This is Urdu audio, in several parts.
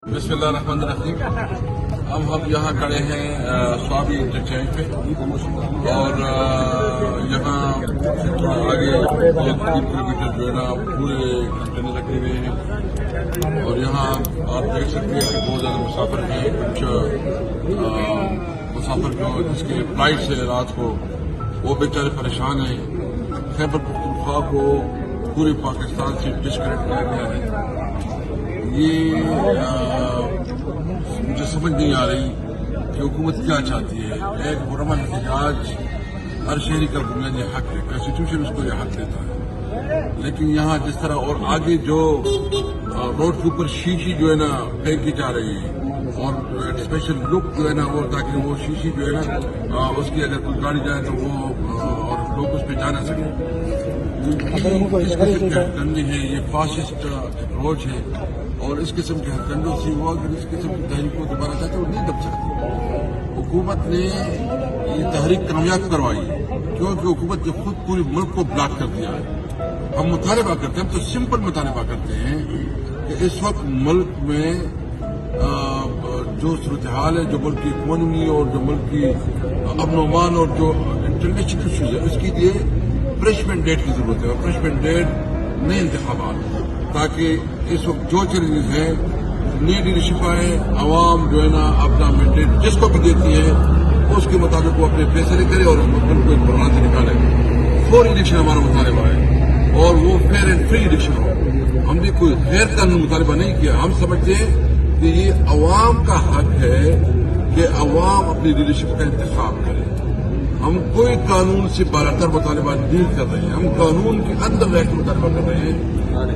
بسم اللہ الرحمن الرحیم. اب ہم یہاں کھڑے ہیں سوابی انٹرچینج پہ اور یہاں تھوڑا آگے 3 کلومیٹر جو ہے نا پورے کنٹینر رکھے ہوئے ہیں اور یہاں آپ دیکھ سکتے ہیں کہ بہت زیادہ مسافر ہیں. کچھ مسافر جو جس کے فلائٹ سے رات کو وہ بیچارے پریشان ہیں. خیبر پختونخوا کو پورے پاکستان سے ڈسکنیکٹ کیا گیا ہے. یہ مجھے سمجھ نہیں آ رہی کہ حکومت کیا چاہتی ہے. ایک مرمن احتجاج ہر شہری کا بنیادی حق ہے, کانسٹیٹیوشن اس کو یہ حق دیتا ہے, لیکن یہاں جس طرح اور آگے جو روڈ کے اوپر شیشی جو ہے نا پھینکی جا رہی ہے اور اسپیشل لک جو ہے نا وہ تاکہ وہ شیشی جو ہے نا اس کی اگر کوئی گاڑی جائے تو وہ اور لوگ اس پہ جا نہ سکیں. اس قسم کی ہتھکنڈی ہے, یہ فاسسٹ اپروچ ہے اور اس قسم کے ہتھکنڈوں سے وہ اگر اس قسم کی تحریک کو دوبارہ چاہتے وہ نہیں دب سکتی. حکومت نے یہ تحریک کامیاب کروائی ہے کیونکہ حکومت نے خود پورے ملک کو بلاک کر دیا ہے. ہم مطالبہ کرتے ہیں, ہم تو سمپل مطالبہ کرتے ہیں کہ اس وقت ملک میں جو صورتحال ہے, جو ملک کی اکانومی اور جو ملک کی امن و امان اور جو انٹرنیشنل ایشوز ہے اس کے لیے فریش مینڈیٹ کی ضرورت ہے. اور فریش مینڈیٹ نئے انتخابات تاکہ اس وقت جو چیلنجز ہیں نئی لیڈرشپ آئے, عوام جو ہے نا اپنا مینڈیٹ جس کو بھی دیتی ہے اس کے مطابق وہ اپنے فیصلے کرے اور اس ملک کو ایک بحران سے نکالے. فور الیکشن ہمارا مطالبہ ہے اور وہ فیئر اینڈ فری الیکشن ہو. ہم نے کوئی غیر قانونی مطالبہ نہیں کیا. ہم سمجھتے ہیں کہ یہ عوام کا حق ہے کہ عوام اپنی لیڈرشپ کا انتخاب کرے. ہم کوئی قانون سے بالاتر مطالبہ نہیں کر رہے ہیں, ہم قانون کے اندر رہ کے مطالبہ کر رہے ہیں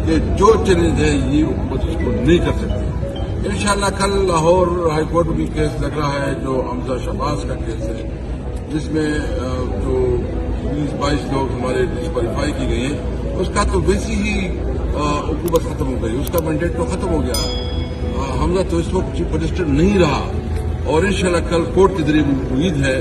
کہ جو چیلنج ہے یہ حکومت اس کو نہیں کر سکتی. انشاءاللہ کل لاہور ہائی کورٹ میں کیس لگ رہا ہے جو حمزہ شہباز کا کیس ہے, جس میں جو 20-22 لوگ ہمارے ڈسکوالیفائی کی گئی ہیں, اس کا تو ویسی ہی حکومت ختم ہو گئی, اس کا مینڈیٹ تو ختم ہو گیا. حمزہ تو اس وقت چیف منسٹر نہیں رہا اور انشاءاللہ کل کورٹ کے ذریعے امید ہے